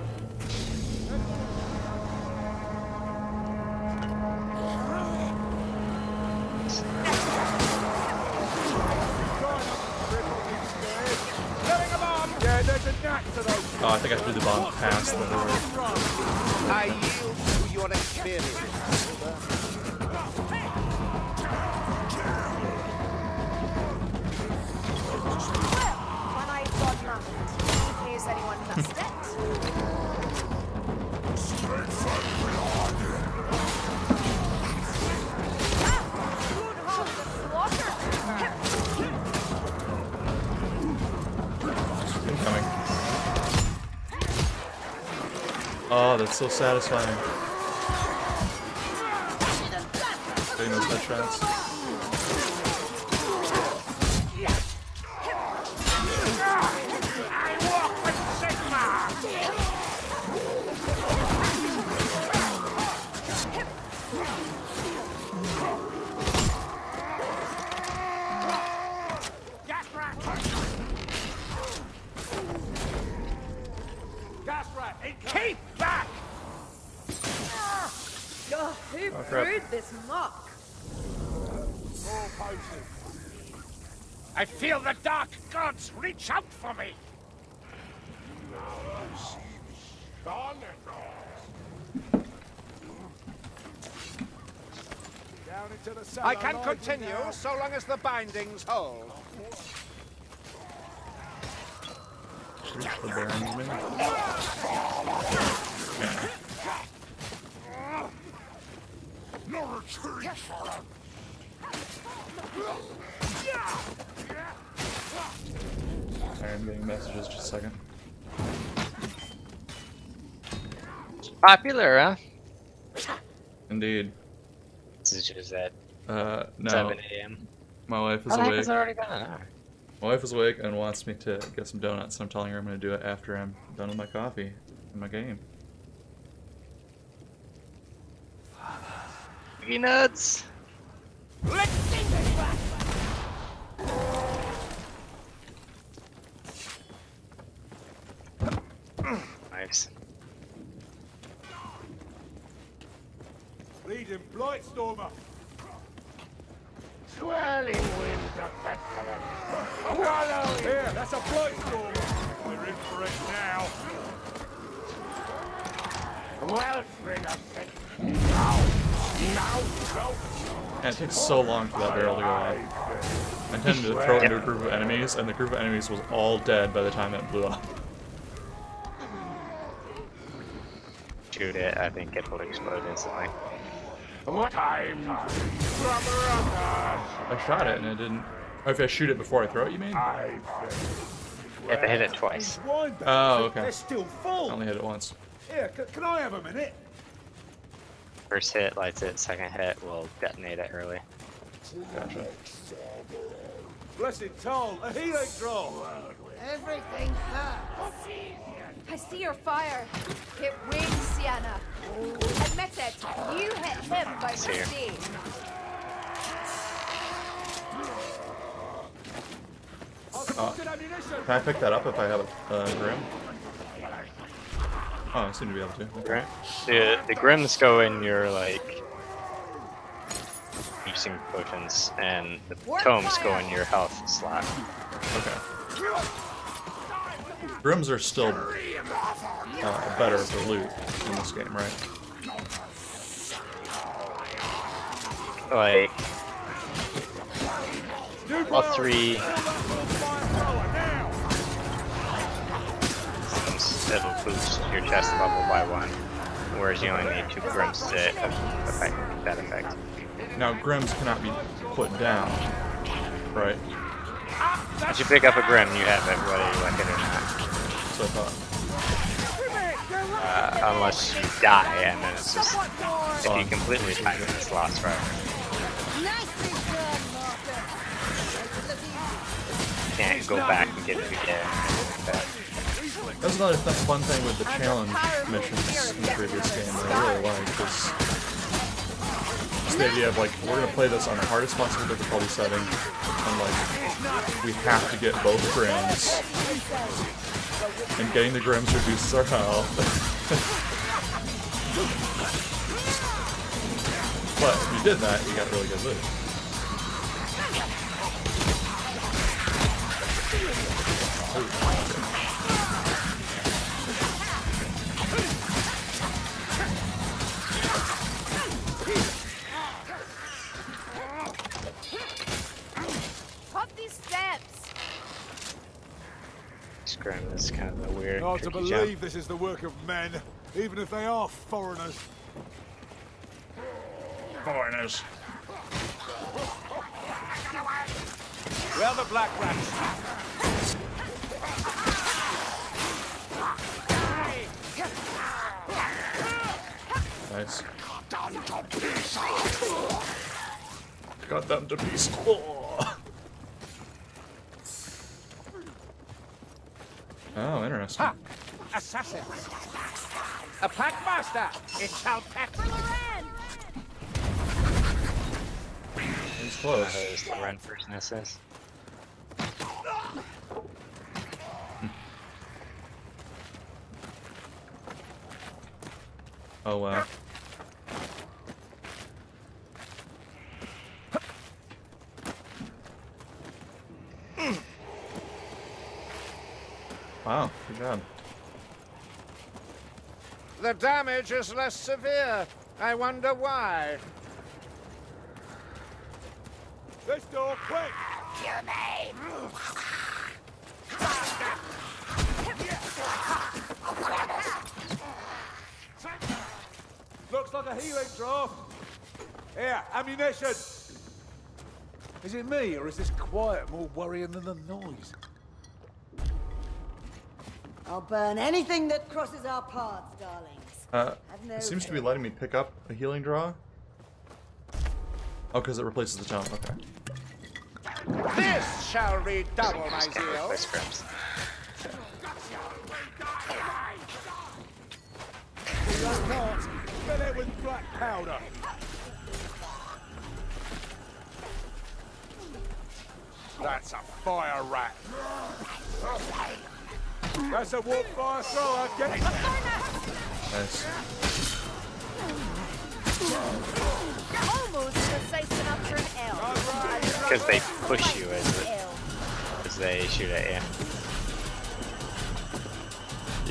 Throwing a bomb! Yeah, there's a knack to those. Oh, I think I threw the bomb past the door. I yield to your experience. When I got nothing, in case anyone missed it. Good house of slaughter. Incoming. Oh, that's so satisfying. Getting those headshots. Keep back! Who crap. brewed this muck? I feel the dark gods reach out for me. I can continue so long as the bindings hold. Reach the Baron's maybe? No retreat. Alright, I'm getting messages, just a second. Popular, huh? Indeed. This is just at No. 7 a.m. My wife is Oh, the heck awake. is already gone. Alright. My wife is awake and wants me to get some donuts, and I'm telling her I'm going to do it after I'm done with my coffee and my game. Peanuts! Nice. bleeding Blightstormer. Swirling winds of pestilence. Swallow Here, that's a Blightstormer. We're in for it now. wellspring of sickness. Now, go. And it takes so long for that barrel to go off. I intended to throw it into a group of enemies, and the group of enemies was all dead by the time it blew up. Shoot it, I think it will explode instantly. What time? I shot it and it didn't. Oh, if I shoot it before I throw it, you mean? You have to hit it twice. Wine barrels, Oh, okay. They're still I full. only hit it once. Here, can I have a minute? First hit lights it, second hit will detonate it early. Gotcha. Blessed Toll, a healing draw. Everything hurts. I see your fire. It wins, Sienna. Admit it, you hit him by See her. mistake. Good ammunition. Can I pick that up if I have a Grim? Oh, I seem to be able to. Okay. The Grims go in your, like, using potions, and the tomes go in your health slot. Okay. Grims are still better for loot in this game, right? Like, all three it'll boost your chest level by 1, whereas you only need 2 Grims to affect that effect. Now, Grims cannot be put down, right? Once you pick up a Grim, you have it whether you like it or not. So I thought. Unless you die, and then it's just, if you completely time it, it's lost forever. Nicely done, Martha. You can't go back and get it again. That was another fun thing with the challenge missions in the previous game that I really liked, was just the idea of, like, we're going to play this on the hardest possible difficulty setting, and, like, we have to get both Grims, and getting the Grims reduces our health. But if you did that, you got really good loot. Up these steps. Grim is kind of a weird, Hard to tricky believe jump. this is the work of men, even if they are foreigners. Foreigners. Well, the black rats. Nice. Got them to pieces. Oh, interesting. Ha! Assassin! A packmaster! It shall pack for Loren! He's close. Who's the run person this is? Oh, wow. Wow, good job. The damage is less severe. I wonder why. This door, quick! Your name. Looks like a healing draft. Here, ammunition. Is it me, or is this quiet more worrying than the noise? I'll burn anything that crosses our paths, darlings. It seems to be letting me pick up a healing draw. Oh, because it replaces the tome. Okay. This shall redouble my Just can't zeal. replace Grims. Fill it with black powder. That's a fire rat. That's a warp fire thrower. Get it. Nice. Almost precise enough for an elf. Because they push you as they shoot at you.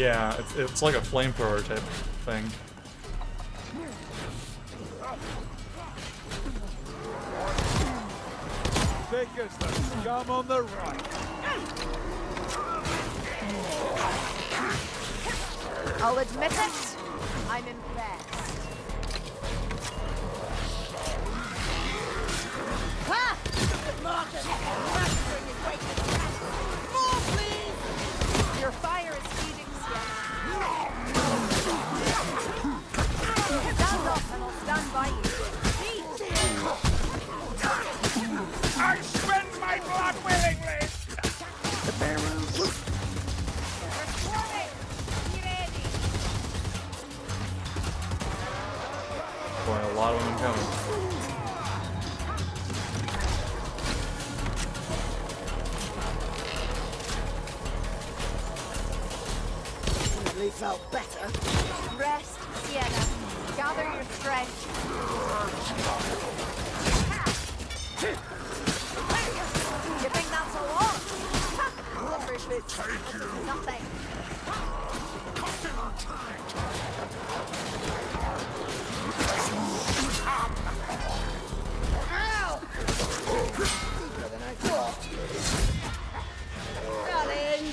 Yeah, it's like a flamethrower type thing. Thick as the scum on the right. I'll admit it, I'm impressed. Ha! Martin, mastering is waiting. More, please! Your fire is feeding Sienna. Stand up and I'll stand by you. I spend my blood willingly! We're swarming! Be ready! Boy, a lot of them coming. Definitely felt better. Rest, Sienna. Gather your strength. You think that's a lot? Rubbish bits. Nothing. Ow! Deeper than I thought. Darling.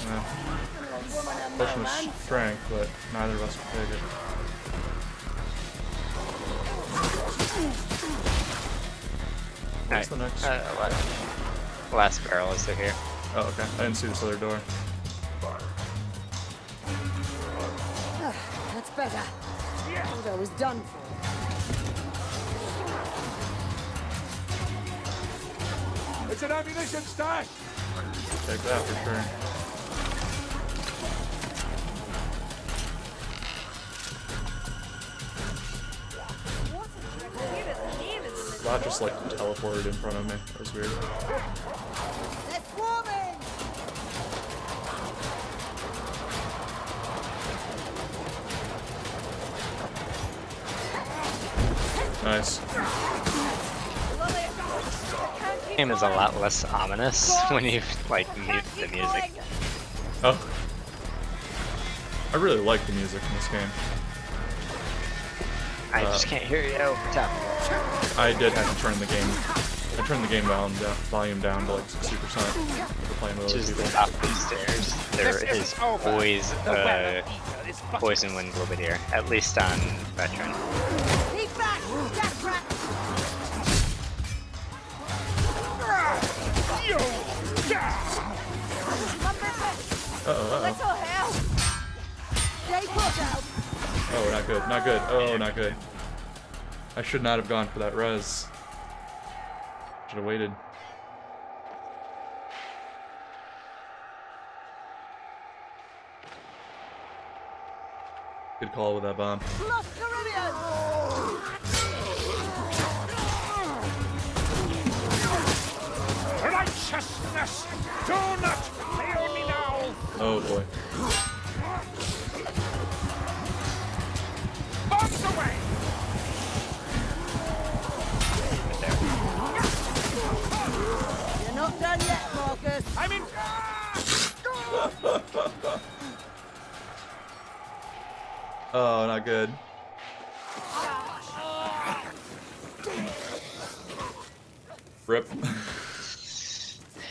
Woman and Pushing no with man. strength, but neither of us can take it. What's the next? Last barrel is through here. Oh, okay. I didn't see this other door. That's better. Thought I was done for. It's an ammunition stash. Take that for sure. That just like teleported in front of me. That was weird. They're swarming! Nice. The game is a lot less ominous when you like mute the music. Oh. I really like the music in this game. I just can't hear you over top. I did have to turn the game. I turned the game volume down to like 60% for playing with other Just people. the top of the stairs. There is always poison wind globed here, at least on veteran. Keep back! Death rat! Uh-oh. Little help! Stay put out! Oh, not good. Not good. Oh, not good. I should not have gone for that res. Should have waited. Good call with that bomb. Lost Caribbean! Righteousness! Do not fail me now! Oh boy. Bombs away! You're not done yet, Marcus! I'm in. Oh, not good. Rip.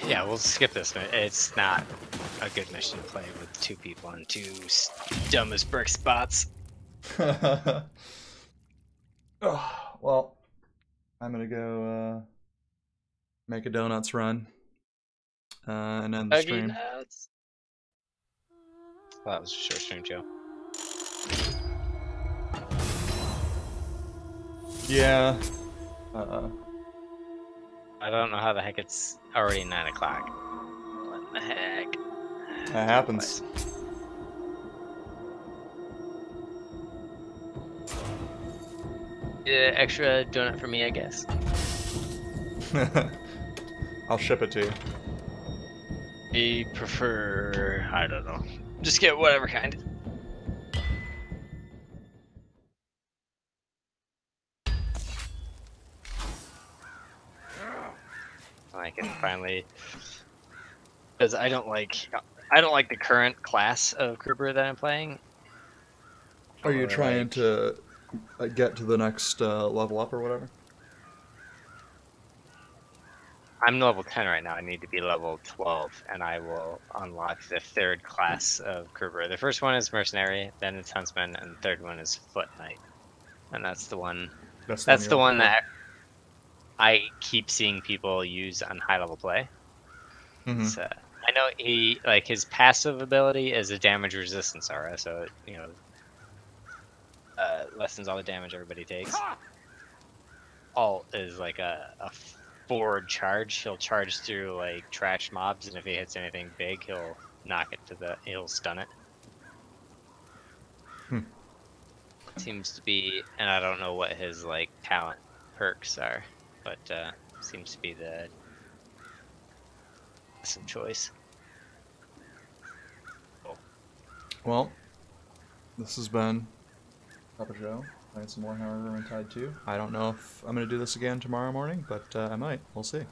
Yeah, we'll skip this one. It's not a good mission to play with two people on two dumb as brick spots. Oh, well, I'm gonna go make a donuts run and end the stream. Nuts. Well, that was a short stream, Joe. Yeah. I don't know how the heck it's already 9 o'clock. What the heck? That happens. Extra donut for me, I guess. I'll ship it to you. I prefer, I don't know. Just get whatever kind. I can finally, because I don't like the current class of Kruber that I'm playing. Are you Or, trying like- to get to the next level up or whatever? I'm level 10 right now. I need to be level 12, and I will unlock the third class of Kruber. The first one is Mercenary, then it's Huntsman, and the third one is Foot Knight. And that's the one. That's the you're one looking that I keep seeing people use on high level play. for. Mhm. So, I know he his passive ability is a damage resistance aura, so it, lessens all the damage everybody takes. Alt is like a forward charge. He'll charge through like trash mobs, and if he hits anything big, he'll he'll stun it. Seems to be, and I don't know what his like talent perks are, but seems to be the some choice. Cool. Well, this has been Papa Joe playing some Warhammer Vermintide 2. I don't know if I'm going to do this again tomorrow morning, but I might. We'll see.